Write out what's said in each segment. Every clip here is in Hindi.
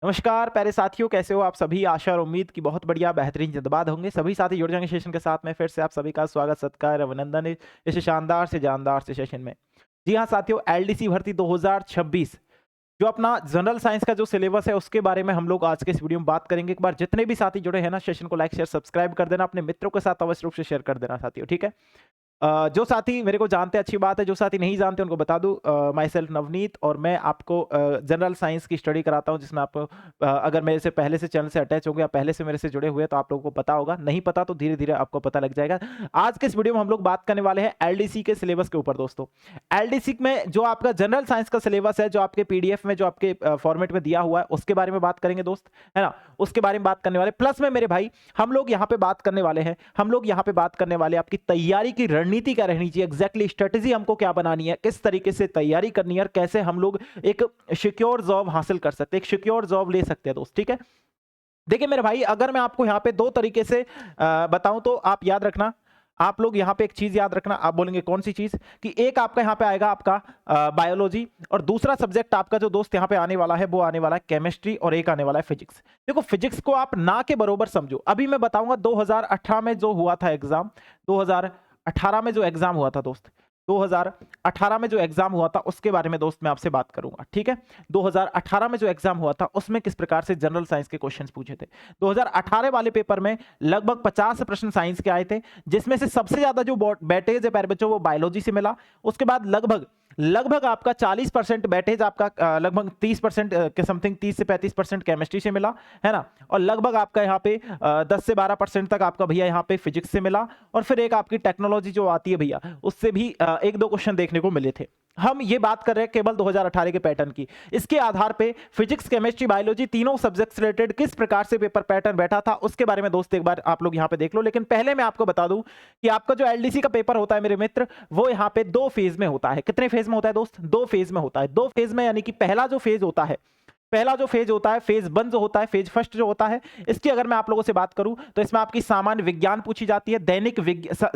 नमस्कार प्यारे साथियों, कैसे हो आप सभी? आशा और उम्मीद की बहुत बढ़िया बेहतरीन जिंदाबाद होंगे। सभी साथी जुड़ जाएंगे सेशन के साथ में। फिर से आप सभी का स्वागत, सत्कार, अभिनंदन है इस शानदार से जानदार से सेशन में। जी हाँ साथियों, एलडीसी भर्ती 2026 जो अपना जनरल साइंस का जो सिलेबस है उसके बारे में हम लोग आज के इस वीडियो में बात करेंगे। एक बार जितने भी साथी जुड़े हैं ना, सेशन को लाइक शेयर सब्सक्राइब कर देना, अपने मित्रों के साथ अवश्य रूप से शेयर कर देना साथियों, ठीक है। जो साथी मेरे को जानते हैं अच्छी बात है, जो साथी नहीं जानते उनको बता दूं, माई सेल्फ नवनीत, और मैं आपको जनरल साइंस की स्टडी कराता हूं, जिसमें आप अगर मेरे से पहले से चैनल से अटैच होंगे या पहले से मेरे से जुड़े हुए तो आप लोगों को पता होगा, नहीं पता तो धीरे धीरे आपको पता लग जाएगा। आज के इस वीडियो में हम लोग बात करने वाले हैं एलडीसी के सिलेबस के ऊपर दोस्तों। एलडीसी में जो आपका जनरल साइंस का सिलेबस है, जो आपके पीडीएफ में जो आपके फॉर्मेट में दिया हुआ है, उसके बारे में बात करेंगे दोस्त, है ना। उसके बारे में बात करने वाले, प्लस में मेरे भाई हम लोग यहाँ पे बात करने वाले हैं, हम लोग यहाँ पे बात करने वाले आपकी तैयारी की रणनीति क्या रहनी चाहिए, एग्जैक्टली स्ट्रेटेजी हमको क्या बनानी है, किस तरीके से तैयारी करनी है और कैसे हम लोग एक सिक्योर जॉब हासिल कर सकते हैं, एक सिक्योर जॉब ले सकते हैं दोस्त, ठीक है। देखिए मेरे भाई, अगर मैं आपको यहाँ पे दो तरीके से बताऊं तो आप याद रखना, आप लोग यहाँ पे एक चीज याद रखना। आप बोलेंगे कौन सी चीज? कि एक आपका यहाँ पे आएगा आपका बायोलॉजी, और दूसरा सब्जेक्ट आपका जो दोस्त यहाँ पे आने वाला है वो आने वाला है केमिस्ट्री, और एक आने वाला है फिजिक्स। देखो फिजिक्स को आप ना के बरोबर समझो। अभी मैं बताऊंगा 2018 में जो हुआ था एग्जाम, 2018 में जो एग्जाम हुआ था दोस्त, 2018 में जो एग्जाम हुआ था उसके बारे में दोस्त मैं आपसे बात करूंगा, ठीक है। 2018 में जो एग्जाम हुआ था उसमें किस प्रकार से जनरल साइंस के क्वेश्चंस पूछे थे। 2018 वाले पेपर में लगभग 50 प्रश्न साइंस के आए थे, जिसमें से सबसे ज्यादा जो बैटेज है प्यारे बच्चों वो बायोलॉजी से मिला। उसके बाद लगभग लगभग आपका 40% बैटेज आपका लगभग 30% के समथिंग, 30 से 35% केमिस्ट्री से मिला, है ना। और लगभग आपका यहाँ पे 10 से 12% तक आपका भैया यहाँ पे फिजिक्स से मिला, और फिर एक आपकी टेक्नोलॉजी जो आती है भैया उससे भी एक दो क्वेश्चन देखने को मिले थे। हम ये बात कर रहे हैं केवल 2018 के पैटर्न की। इसके आधार पे फिजिक्स, केमिस्ट्री, बायोलॉजी तीनों सब्जेक्ट्स रिलेटेड किस प्रकार से पेपर पैटर्न बैठा था उसके बारे में दोस्त एक बार आप लोग यहाँ पे देख लो। लेकिन पहले मैं आपको बता दूं कि आपका जो एलडीसी का पेपर होता है मेरे मित्र, वो यहाँ पे दो फेज में होता है। कितने फेज में होता है दोस्त? दो फेज में होता है। दो फेज में यानी कि पहला जो फेज होता है, पहला जो फेज होता है, फेज वन जो होता है, फेज फर्स्ट जो होता है, इसकी अगर मैं आप लोगों से बात करूं तो इसमें आपकी सामान्य विज्ञान पूछी जाती है, दैनिक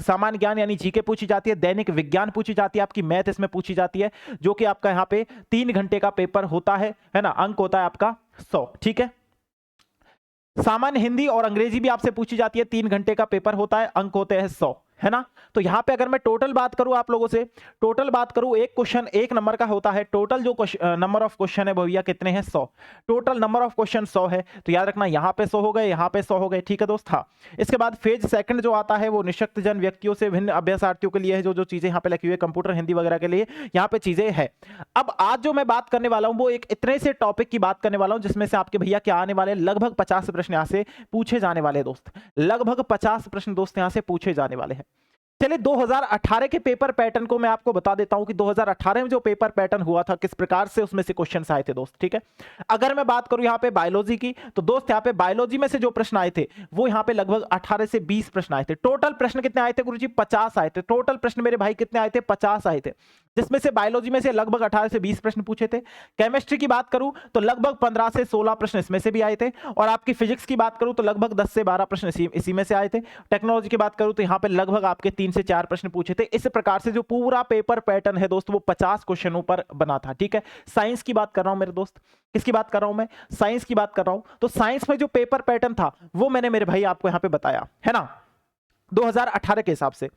सामान्य ज्ञान यानी जीके पूछी जाती है, दैनिक विज्ञान पूछी जाती है, आपकी मैथ इसमें पूछी जाती है, जो कि आपका यहाँ पे 3 घंटे का पेपर होता है ना। अंक होता है आपका 100, ठीक है। सामान्य हिंदी और अंग्रेजी भी आपसे पूछी जाती है, 3 घंटे का पेपर होता है, अंक होते हैं 100, है ना। तो यहां पे अगर मैं टोटल बात करूं आप लोगों से, टोटल बात करूं, एक क्वेश्चन 1 नंबर का होता है, टोटल जो नंबर ऑफ क्वेश्चन है वो भैया कितने हैं? 100। टोटल नंबर ऑफ क्वेश्चन 100 है, तो याद रखना यहां पे 100 हो गए, यहां पे 100 हो गए, ठीक है दोस्त। हाँ, इसके बाद फेज सेकंड जो आता है वो निःशक्त जन व्यक्तियों से भिन्न अभ्यासार्थियों के लिए है, जो जो चीजें यहाँ पे लिखी हुई है कंप्यूटर, हिंदी वगैरह के लिए यहाँ पे चीजें है। अब आज जो मैं बात करने वाला हूं वो एक इतने से टॉपिक की बात करने वाला हूं जिसमें से आपके भैया क्या आने वाले, लगभग 50 प्रश्न यहां से पूछे जाने वाले दोस्त, लगभग 50 प्रश्न दोस्त यहां से पूछे जाने वाले हैं। चलिए 2018 के पेपर पैटर्न को मैं आपको बता देता हूं कि 2018 में जो पेपर पैटर्न हुआ था किस प्रकार से उसमें से क्वेश्चंस आए थे दोस्त, ठीक है। अगर मैं बात करूं यहां पे बायोलॉजी की, तो दोस्त यहां पे बायोलॉजी में से जो प्रश्न आए थे वो यहां पे लगभग 18 से 20 प्रश्न आए थे। टोटल प्रश्न कितने आए थे गुरुजी? 50 आए थे। टोटल प्रश्न मेरे भाई कितने आए थे? 50 आए थे, जिसमें से बायोलॉजी में से लगभग 18 से 20 प्रश्न पूछे थे। केमिस्ट्री की बात करूं तो लगभग 15 से 16 प्रश्न इसमें से भी आए थे, और आपकी फिजिक्स की बात करूं तो लगभग 10 से 12 प्रश्न इसी में से आए थे। टेक्नोलॉजी की बात करूं तो यहां पे लगभग आपके 3 से 4 प्रश्न पूछे थे। इस प्रकार से जो पूरा पेपर पैटर्न है दोस्त वो 50 क्वेश्चनों पर बना था, ठीक है। साइंस की बात कर रहा हूं मेरे दोस्त, किसकी बात कर रहा हूं मैं? साइंस की बात कर रहा हूं। तो साइंस में जो पेपर पैटर्न था वो मैंने मेरे भाई आपको यहां पे बताया, है ना, 2018 के हिसाब से।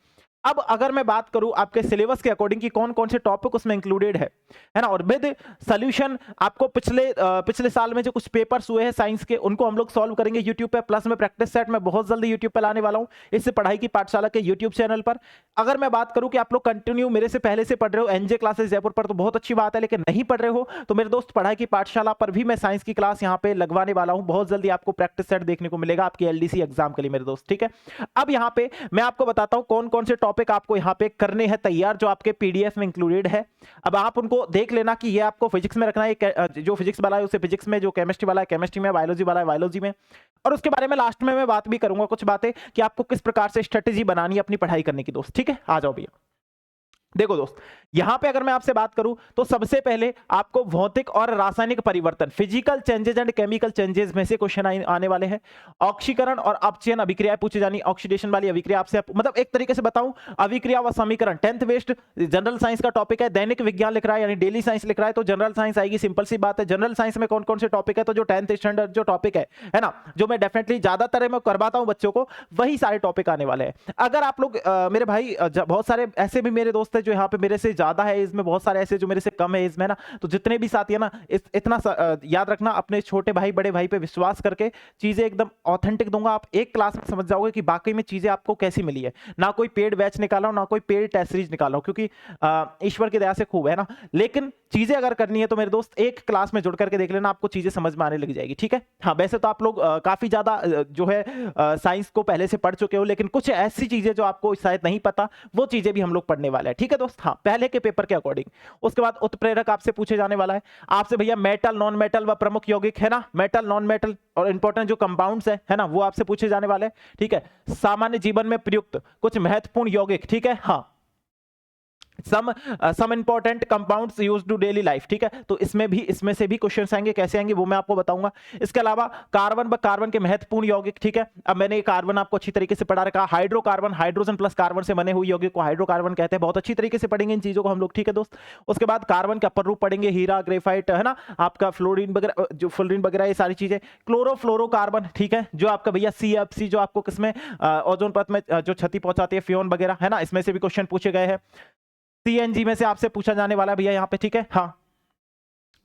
अब अगर मैं बात करूं आपके सिलेबस के अकॉर्डिंग कि कौन कौन से टॉपिक उसमें इंक्लूडेड है ना, और विद सॉल्यूशन आपको पिछले साल में जो कुछ पेपर्स हुए हैं साइंस के उनको हम लोग सॉल्व करेंगे यूट्यूब पे। प्लस में प्रैक्टिस सेट में बहुत जल्दी यूट्यूब पे लाने वाला हूं, इससे पढ़ाई की पाठशाला के यूट्यूब चैनल पर। अगर मैं बात करूं कि आप लोग कंटिन्यू मेरे से पहले से पढ़ रहे हो एनजे क्लासेस जयपुर पर, तो बहुत अच्छी बात है, लेकिन नहीं पढ़ रहे हो तो मेरे दोस्त पढ़ाई की पाठशाला पर भी मैं साइंस की क्लास यहाँ पे लगवाने वाला हूँ। बहुत जल्दी आपको प्रैक्टिस सेट देखने को मिलेगा आपकी एलडीसी एग्जाम के लिए मेरे दोस्त, ठीक है। अब यहाँ पे मैं आपको बताता हूँ कौन कौन से टॉपिक आपको यहाँ पे करने हैं तैयार, जो आपके पीडीएफ में इंक्लूडेड है। अब आप उनको देख लेना कि ये आपको फिजिक्स में रखना है, जो फिजिक्स वाला है उसे फिजिक्स में, जो केमिस्ट्री वाला है केमिस्ट्री में, बायोलॉजी वाला है बायोलॉजी में। और उसके बारे में लास्ट में मैं बात भी करूंगा कुछ बातें कि आपको किस प्रकार से स्ट्रेटेजी बनानी है अपनी पढ़ाई करने की दोस्त, ठीक है। आ जाओ भैया, देखो दोस्त, यहां पे अगर मैं आपसे बात करूं तो सबसे पहले आपको भौतिक और रासायनिक परिवर्तन, physical changes and chemical changes में से क्वेश्चन आने वाले हैं। ऑक्सीकरण और अपचयन अभिक्रिया पूछी जानी, ऑक्सीडेशन वाली अभिक्रिया आपसे मतलब एक तरीके से बताऊं, अभिक्रिया व समीकरण 10th वेस्ट जनरल साइंस का टॉपिक है। दैनिक विज्ञान लिख रहा है यानी डेली साइंस लिख रहा है तो जनरल साइंस आएगी, सिंपल सी बात है। जनरल साइंस में कौन कौन से टॉपिक है, तो जो 10th स्टैंडर्ड जो टॉपिक है ना, जो मैं डेफिनेटली ज्यादातर मैं करवाता हूं बच्चों को, वही सारे टॉपिक आने वाले हैं। अगर आप लोग मेरे भाई बहुत सारे ऐसे भी मेरे दोस्त हैं जो यहाँ पे मेरे से ज्यादा है इसमें, बहुत सारे ऐसे जो मेरे से कम है इसमें ना, तो जितने भी साथी है ना, इतना याद रखना, अपने छोटे भाई बड़े भाई पे विश्वास करके चीजें एकदम ऑथेंटिक दूंगा। आप एक क्लास में समझ जाओगे कि वाकई में चीजें आपको कैसी मिली है। ना कोई पेड बैच निकाला हो, ना कोई पेड टेस्ट सीरीज निकाला हो, क्योंकि ईश्वर की दया से खूब है ना। लेकिन चीजें अगर करनी है तो मेरे दोस्त एक क्लास में जुड़ करके देख लेना, आपको चीजें समझ में आने लग जाएगी, ठीक है। हाँ, वैसे तो आप लोग काफी ज्यादा जो है साइंस को पहले से पढ़ चुके हो, लेकिन कुछ ऐसी चीजें जो आपको शायद नहीं पता, वो चीजें भी हम लोग पढ़ने वाले हैं, ठीक है दोस्त। हाँ, पहले के पेपर के अकॉर्डिंग। उसके बाद उत्प्रेरक आपसे पूछे जाने वाला है आपसे भैया, मेटल नॉन मेटल व प्रमुख यौगिक है ना, मेटल नॉन मेटल और इंपॉर्टेंट जो कंपाउंड्स है ना, वो आपसे पूछे जाने वाले हैं, ठीक है। सामान्य जीवन में प्रयुक्त कुछ महत्वपूर्ण यौगिक, ठीक है। हाँ, some important compounds used to daily life, ठीक है। तो इसमें से भी क्वेश्चंस आएंगे, कैसे आएंगे वो मैं आपको बताऊंगा। इसके अलावा कार्बन व कार्बन के महत्वपूर्ण यौगिक, ठीक है। अब मैंने कार्बन आपको अच्छी तरीके से पढ़ा रखा, हाइड्रोकार्बन, हाइड्रोजन प्लस कार्बन से बने हुए यौगिक को हाइड्रोकार्बन कहते हैं। बहुत अच्छी तरीके से पढ़ेंगे इन चीजों को हम लोग, ठीक है दोस्त। उसके बाद कार्बन के अपर रूप पढ़ेंगे, हीरा, ग्रेफाइट, है ना, आपका फ्लोरीन वगैरह, जो फ्लोरीन वगैरह, ये सारी चीजें। क्लोरोफ्लोरोकार्बन, ठीक है, जो आपका भैया CFC, जो आपको किसमें ओजोन परत में जो क्षति पहुंचाती है, फ्योन वगैरह, है ना, इसमें से भी क्वेश्चन पूछे गए हैं। CNG में से आपसे पूछा जाने वाला है भैया यहाँ पे, ठीक है। हाँ,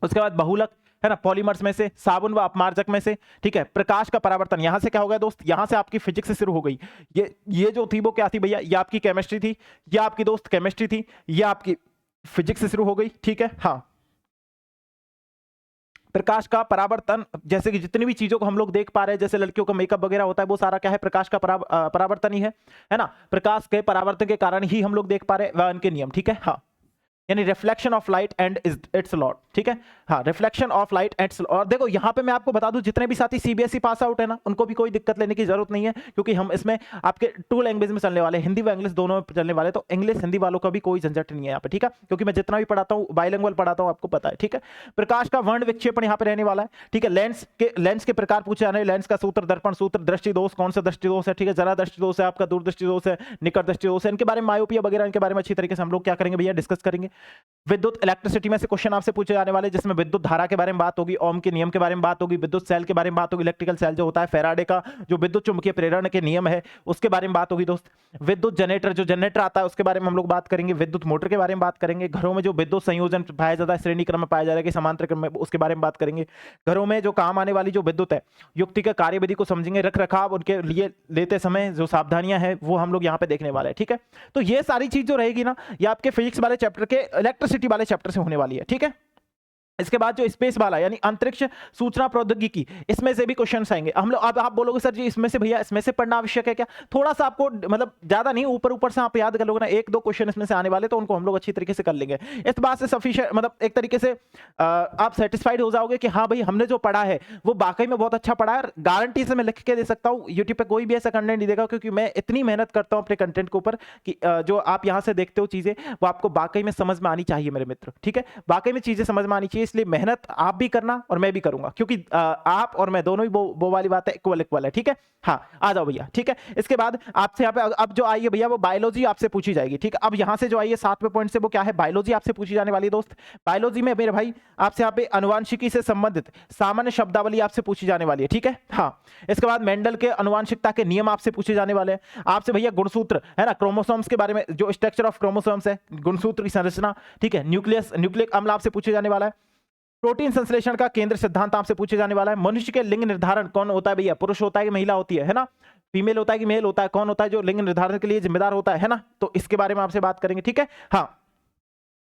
उसके बाद बहुलक, है ना, पॉलीमर्स में से, साबुन व अपमार्जक में से, ठीक है। प्रकाश का परावर्तन, यहां से क्या हो गया दोस्त, यहां से आपकी फिजिक्स से शुरू हो गई। ये जो थी वो क्या थी भैया, ये आपकी केमिस्ट्री थी, ये आपकी दोस्त केमिस्ट्री थी, ये आपकी फिजिक्स से शुरू हो गई, ठीक है। हाँ, प्रकाश का परावर्तन, जैसे कि जितनी भी चीजों को हम लोग देख पा रहे हैं, जैसे लड़कियों का मेकअप वगैरह होता है, वो सारा क्या है, प्रकाश का परावर्तन ही है ना। प्रकाश के परावर्तन के कारण ही हम लोग देख पा रहे हैं वह उनके नियम, ठीक है। हाँ, यानी reflection of light and it's law, ठीक है। हाँ, रिफ्लेक्शन ऑफ लाइट एंड, और देखो यहाँ पे मैं आपको बता दूं, जितने भी साथी CBSE पास आउट है ना, उनको भी कोई दिक्कत लेने की जरूरत नहीं है, क्योंकि हम इसमें आपके 2 लैंग्वेज में चलने वाले, हिंदी व इंग्लिश दोनों में चलने वाले। तो इंग्लिश हिंदी वालों का भी कोई झंझट नहीं है यहाँ पे, ठीक है, क्योंकि मैं जितना भी पढ़ाता हूँ बाइलिंगुअल पढ़ाता हूँ, आपको पता है, ठीक है। प्रकाश का वर्ण विक्षेपण यहाँ पे रहने वाला है, ठीक है। लेंस के प्रकार पूछे जाने, लेंस का सूत्र, दर्पण सूत्र, दृष्टि दोष, कौन सा दृष्टि दोष है, ठीक है। जरा दृष्टि दोष है, आपका दूरदृष्टि दोष है, निकट दृष्टि दोष है, इनके बारे में, मायोपिया वगैरह, इनके बारे में अच्छी तरीके से हम लोग क्या करेंगे भैया, डिस्कस करेंगे। विद्युत इलेक्ट्रिसिटी में से क्वेश्चन आपसे पूछे जाने वाले, जिसमें विद्युत धारा के बारे में बात होगी, ओम के नियम के बारे में बात होगी, विद्युत सेल के बारे में बात होगी, इलेक्ट्रिकल सेल जो होता है, फैराडे का जो विद्युत चुंबकीय प्रेरण के नियम है उसके बारे में बात होगी दोस्त। विद्युत जनरेटर, जो जनरेटर आता है उसके बारे में हम लोग बात करेंगे। विद्युत मोटर के बारे में बात करेंगे। घरों में जो विद्युत संयोजन पाया जाता है, श्रेणी क्रम में पाया जाएगा कि समांतर क्रम में, उसके बारे में बात करेंगे। घरों में जो काम आने वाली जो विद्युत है, युक्ति का कार्यविधि को समझेंगे। रख रखाव उनके लिए लेते समय जो सावधानियां हैं वो हम लोग यहाँ पे देखने वाले हैं, ठीक है। तो ये सारी चीज जो रहेगी ना, ये आपके फिजिक्स वाले चैप्टर के इलेक्ट्रिसिटी वाले चैप्टर से होने वाली है, ठीक है। इसके बाद जो स्पेस वाला यानी अंतरिक्ष सूचना प्रौद्योगिकी, इसमें से भी क्वेश्चंस आएंगे। हम लोग, अब आप बोलोगे सर जी इसमें से भैया इसमें से पढ़ना आवश्यक है क्या, थोड़ा सा आपको मतलब ज्यादा नहीं, ऊपर ऊपर से आप याद कर लोगे ना, 1-2 क्वेश्चन इसमें से आने वाले, तो उनको हम लोग अच्छी तरीके से कर लेंगे। इस बात से सफिशिएंट, मतलब एक तरीके से आप सेटिस्फाइड हो जाओगे कि हाँ भाई हमने जो पढ़ा है वो वाकई में बहुत अच्छा पढ़ा है। गारंटी से मैं लिख के दे सकता हूँ, यूट्यूब पे कोई भी ऐसा कंटेंट नहीं देगा, क्योंकि मैं इतनी मेहनत करता हूँ अपने कंटेंट के ऊपर कि जो आप यहाँ से देखते हो चीजें, वो आपको वाकई में समझ में आनी चाहिए मेरे मित्र, ठीक है। वाकई में चीजें समझ में आनी चाहिए, इसलिए मेहनत आप भी करना और मैं भी करूंगा, क्योंकि आप और मैं दोनों ही वो वाली बात है, इक्वल इक्वल है, ठीक है। हाँ, आ जाओ भैया, ठीक है। इसके बाद आपसे यहाँ पे अब जो आई है भैया, वो बायोलॉजी आपसे पूछी जाएगी, ठीक है। अब यहाँ से जो आई है 7वें पॉइंट से, वो क्या है, बायोलॉजी आपसे पूछी जाने वाली है दोस्त। बायोलॉजी में मेरे भाई आपसे यहाँ पे अनुवांशिकी से संबंधित सामान्य शब्दावली आपसे पूछी जाने वाली है, ठीक है। हाँ, इसके बाद मेंडल के अनुवांशिकता के नियम आपसे पूछे जाने वाले हैं। आपसे भैया गुणसूत्र, है ना, क्रोमोसोम्स के बारे में, जो स्ट्रक्चर ऑफ क्रोमोसोम्स है, गुणसूत्र की संरचना, ठीक है। न्यूक्लिक अम्ल आपसे पूछे जाने वाला है। प्रोटीन संश्लेषण का केंद्र सिद्धांत आपसे पूछे जाने वाला है। मनुष्य के लिंग निर्धारण कौन होता है भैया, पुरुष होता है कि महिला होती है ना, फीमेल होता है कि मेल होता है, कौन होता है जो लिंग निर्धारण के लिए जिम्मेदार होता है ना, तो इसके बारे में आपसे बात करेंगे, ठीक है। हाँ,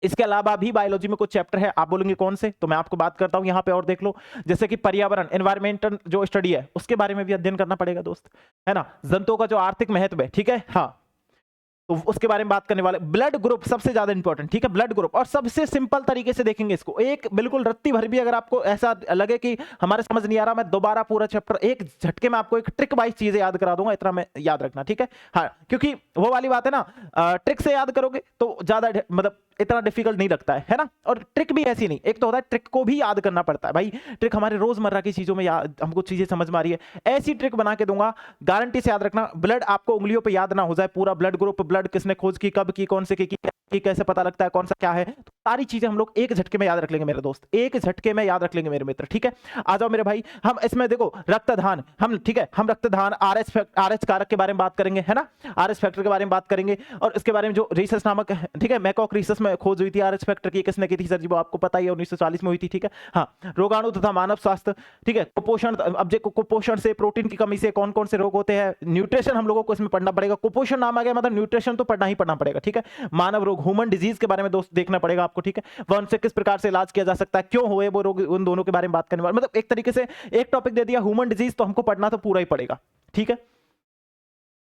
इसके अलावा भी बायोलॉजी में कुछ चैप्टर है, आप बोलेंगे कौन से, तो मैं आपको बात करता हूं यहाँ पे, और देख लो, जैसे कि पर्यावरण, एनवायरमेंटल जो स्टडी है उसके बारे में भी अध्ययन करना पड़ेगा दोस्त, है ना। जंतुओं का जो आर्थिक महत्व है, ठीक है। हाँ, तो उसके बारे में बात करने वाले। ब्लड ग्रुप सबसे ज्यादा इंपॉर्टेंट, ठीक है, ब्लड ग्रुप। और सबसे सिंपल तरीके से देखेंगे इसको, एक बिल्कुल रत्ती भर भी अगर आपको ऐसा लगे कि हमारे समझ नहीं आ रहा, मैं दोबारा पूरा चैप्टर एक झटके में आपको एक ट्रिक वाइज चीजें याद करा दूंगा, इतना मैं याद रखना, ठीक है। हाँ, क्योंकि वो वाली बात है ना, ट्रिक से याद करोगे तो ज्यादा मतलब इतना डिफिकल्ट नहीं लगता है ना। और ट्रिक भी ऐसी नहीं, एक तो होता है ट्रिक को भी याद करना पड़ता है भाई, ट्रिक हमारे रोजमर्रा की चीजों में याद, हमको चीजें समझ में आ रही है, ऐसी ट्रिक बना के दूंगा, गारंटी से याद रखना। ब्लड आपको उंगलियों पे याद ना हो जाए, पूरा ब्लड ग्रुप, ब्लड किसने खोज की, कब की, कौन से की कैसे पता लगता है, कौन सा क्या है, तो सारी चीजें हम लोग एक झटके में याद रख लेंगे मेरे दोस्त, एक झटके में याद रख लेंगे मेरे मित्र, ठीक है। आ जाओ मेरे भाई, हम इसमें देखो रक्तदान, हम ठीक है, हम रक्तदान आरएच कारक के बारे में बात करेंगे, है ना, आरएच फैक्टर के बारे में बात करेंगे, और इसके बारे में जो रीसस नामक, ठीक है, मैकॉक रीसस में खोज हुई थी आरएच फैक्टर की, किसने की थी सर जी, वो आपको पता ही है, 1940 में हुई थी, ठीक है। हाँ, रोगाणु तथा मानव स्वास्थ्य, ठीक है, कुपोषण, अब जो कुपोषण से, प्रोटीन की कमी से कौन कौन से रोग होते हैं, न्यूट्रिशन हम लोगों को इसमें पढ़ना पड़ेगा, कुपोषण नाम आ गया मतलब न्यूट्रिशन तो पढ़ना ही पढ़ना पड़ेगा, ठीक है। मानव रोग, ह्यूमन डिजीज के बारे में दोस्त देखना पड़ेगा आपको, ठीक है, वह उनसे किस प्रकार से इलाज किया जा सकता है, क्यों हुए वो रोग, उन दोनों के बारे में बात करने वाले, मतलब एक तरीके से एक टॉपिक दे दिया ह्यूमन डिजीज, तो हमको पढ़ना तो पूरा ही पड़ेगा, ठीक है।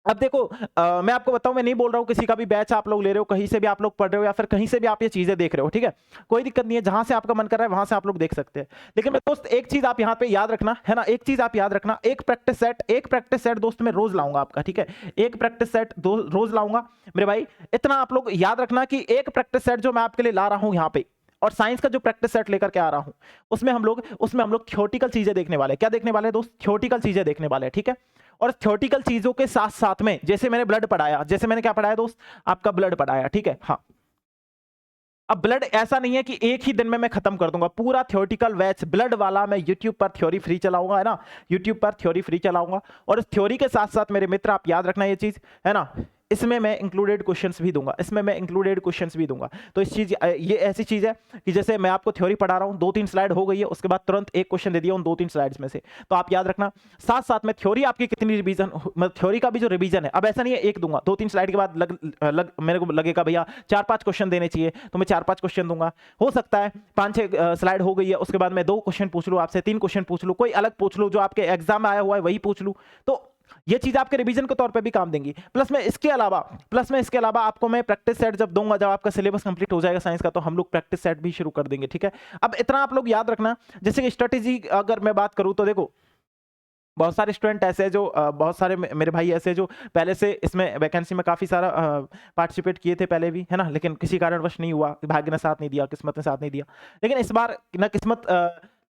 अब देखो मैं आपको बताऊं, मैं नहीं बोल रहा हूं किसी का भी बैच आप लोग ले रहे हो, कहीं से भी आप लोग पढ़ रहे हो, या फिर कहीं से भी आप ये चीजें देख रहे हो, ठीक है, कोई दिक्कत नहीं है, जहां से आपका मन कर रहा है वहां से आप लोग देख सकते हैं। लेकिन मेरे दोस्त एक चीज आप यहां पे याद रखना है ना, एक चीज आप याद रखना, एक प्रैक्टिस सेट दोस्त मैं रोज लाऊंगा आपका, ठीक है, एक प्रैक्टिस सेट रोज लाऊंगा मेरे भाई। इतना आप लोग याद रखना कि एक प्रैक्टिस सेट जो मैं आपके लिए ला रहा हूं यहाँ पे, और साइंस का जो प्रैक्टिस सेट लेकर के आ रहा हूं, उसमें हम लोग थ्योरेटिकल चीजें देखने वाले हैं। क्या देखने वाले हैं दोस्त? थ्योरेटिकल चीजें देखने वाले हैं, ठीक है। और थ्योरेटिकल चीजों के साथ साथ में, जैसे मैंने ब्लड पढ़ाया, जैसे मैंने क्या पढ़ाया दोस्त, आपका ब्लड पढ़ाया, ठीक है। हाँ, अब ब्लड ऐसा नहीं है कि एक ही दिन में मैं खत्म कर दूंगा, पूरा थ्योरेटिकल बैच ब्लड वाला मैं यूट्यूब पर थ्योरी फ्री चलाऊंगा, है ना, यूट्यूब पर थ्योरी फ्री चलाऊंगा। और इस थ्योरी के साथ साथ मेरे मित्र आप याद रखना ये चीज, है ना, इसमें मैं इंक्लूडेड क्वेश्चंस भी दूंगा, इसमें मैं इंक्लूडेड क्वेश्चंस भी दूंगा। तो इस चीज, ये ऐसी चीज है कि जैसे मैं आपको थ्योरी पढ़ा रहा हूं, 2-3 स्लाइड हो गई है, उसके बाद तुरंत एक क्वेश्चन दे दिया उन 2-3 स्लाइड्स में से, तो आप याद रखना। साथ साथ में थ्योरी आपकी कितनी रिवीजन, मतलब थ्योरी का भी जो रिवीजन है, अब ऐसा नहीं है एक दूंगा, 2-3 स्लाइड के बाद मेरे को लगेगा भैया 4-5 क्वेश्चन देने चाहिए, तो मैं 4-5 क्वेश्चन दूंगा। हो सकता है 5-6 स्लाइड हो गई है, उसके बाद मैं 2 क्वेश्चन पूछ लूं आपसे, 3 क्वेश्चन पूछ लूं, कोई अलग पूछ लूं जो आपके एग्जाम में आया हुआ है वही पूछ लूं, तो ये चीज आपके रिवीजन के तौर पे भी काम देंगी। प्लस में इसके अलावा आपको मैं प्रैक्टिस सेट जब दूंगा, जब आपका सिलेबस कंप्लीट हो जाएगा साइंस का, तो हम लोग प्रैक्टिस सेट भी शुरू कर देंगे, ठीक है। अब इतना आप लोग याद रखना, जैसे कि स्ट्रेटेजी अगर मैं बात करूं तो देखो, बहुत सारे स्टूडेंट ऐसे हैं जो बहुत सारे मेरे भाई ऐसे हैं जो पहले से इसमें वैकेंसी में काफ़ी सारा पार्टिसिपेट किए थे पहले भी, है ना, लेकिन किसी कारणवश नहीं हुआ, भाग्य ने साथ नहीं दिया, किस्मत ने साथ नहीं दिया। लेकिन इस बार ना किस्मत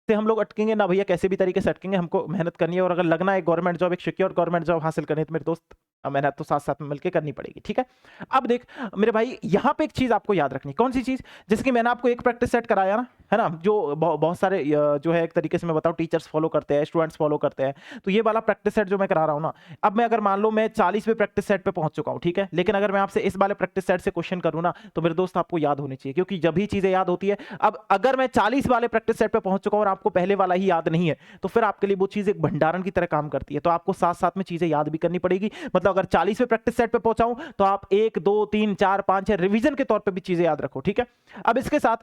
से हम लोग अटकेंगे ना भैया, कैसे भी तरीके से अटकेंगे, हमको मेहनत करनी है, और अगर लगना है गवर्नमेंट जॉब, एक सिक्योर गवर्नमेंट जॉब हासिल करनी है, तो मेरे दोस्त मेहनत तो साथ साथ में मिलकर करनी पड़ेगी, ठीक है। अब देख मेरे भाई, यहाँ पे एक चीज आपको याद रखनी, कौन सी चीज, जैसे कि मैंने आपको एक प्रैक्टिस सेट कराया ना, है ना, जो बहुत सारे जो है एक तरीके से मैं बताऊं टीचर्स फॉलो करते हैं, स्टूडेंट्स फॉलो करते हैं, तो ये वाला प्रैक्टिस सेट जो मैं करा रहा हूं ना, अब मैं अगर मान लो मैं 40वें प्रैक्टिस सेट पे पहुंच चुका हूं, ठीक है, लेकिन अगर मैं आपसे इस वाले प्रैक्टिस सेट से क्वेश्चन करूं ना, तो मेरे दोस्त आपको याद होनी चाहिए, क्योंकि जब ही चीजें याद होती है। अब अगर मैं 40 वाले प्रैक्टिस सेट पे पहुंच चुका हूं और आपको पहले वाला ही याद नहीं है, तो फिर आपके लिए वो चीज एक भंडारण की तरह काम करती है, तो आपको साथ साथ में चीजें याद भी करनी पड़ेगी। मतलब अगर 40वें प्रैक्टिस सेट पे पहुंचाऊं, तो आप 1 2 3 4 5 6 रिवीजन के तौर पे भी चीजें याद रखो, ठीक है। अब इसके साथ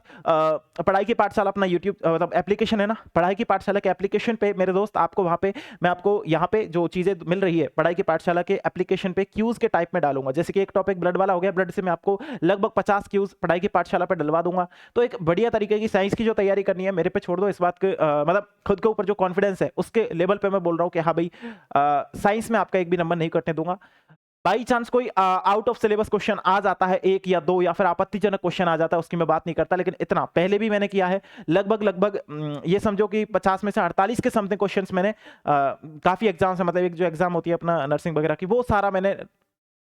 पढ़ाई की पाठशाला अपना यूट्यूब मतलब एप्लीकेशन है ना, पढ़ाई की पाठशाला के एप्लीकेशन पे मेरे दोस्त आपको वहां पे मैं आपको यहाँ पे जो चीजें मिल रही है पढ़ाई की पाठशाला के एप्लीकेशन पे क्यूज के टाइप में डालूंगा। जैसे कि एक टॉपिक ब्लड वाला हो गया, ब्लड से मैं आपको लगभग 50 क्यूज पढ़ाई की पाठशाला पे डलवा दूंगा। तो एक बढ़िया तरीके की साइंस की जो तैयारी करनी है मेरे पे छोड़ दो, इस बात के मतलब खुद के ऊपर जो कॉन्फिडेंस है उसके लेवल पे मैं बोल रहा हूँ कि हाँ भाई साइंस में आपका एक भी नंबर नहीं कटने दूंगा। बाई चांस कोई आउट ऑफ सिलेबस क्वेश्चन आ जाता है, 1 या 2 या फिर आपत्तिजनक क्वेश्चन आ जाता है, उसकी मैं बात नहीं करता, लेकिन इतना पहले भी मैंने किया है। लगभग ये समझो कि 50 में से 48 के समथिंग क्वेश्चंस मैंने काफी एग्जाम से, मतलब एक जो एग्जाम होती है अपना नर्सिंग वगैरह की, वो सारा मैंने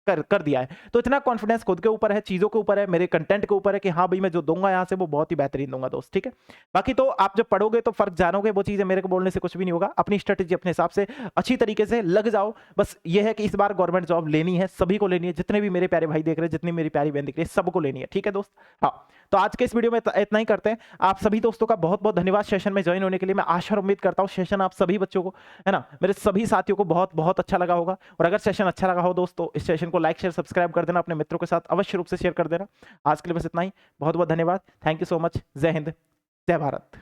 कर दिया है। तो इतना कॉन्फिडेंस खुद के ऊपर है, चीजों के ऊपर है, मेरे कंटेंट के ऊपर है कि हाँ भाई मैं जो दूंगा यहाँ से वो बहुत ही बेहतरीन दूंगा दोस्त, ठीक है। बाकी तो आप जब पढ़ोगे तो फर्क जानोगे, वो चीजें मेरे को बोलने से कुछ भी नहीं होगा। अपनी स्ट्रेटेजी अपने हिसाब से अच्छी तरीके से लग जाओ। बस ये है कि इस बार गवर्नमेंट जॉब लेनी है, सभी को लेनी है, जितने भी मेरे प्यारे भाई देख रहे हैं, जितनी मेरी प्यारी बहन देख रही है, सबको लेनी है, ठीक है दोस्त। हाँ, तो आज के इस वीडियो में इतना ही करते हैं। आप सभी दोस्तों का बहुत बहुत धन्यवाद सेशन में ज्वाइन होने के लिए। मैं आशा और उम्मीद करता हूँ सेशन आप सभी बच्चों को, है ना, मेरे सभी साथियों को बहुत बहुत अच्छा लगा होगा। और अगर सेशन अच्छा लगा हो दोस्तों, इस सेशन को लाइक शेयर सब्सक्राइब कर देना, अपने मित्रों के साथ अवश्य रूप से शेयर कर देना। आज के लिए बस इतना ही, बहुत बहुत धन्यवाद, थैंक यू सो मच, जय हिंद, जय भारत।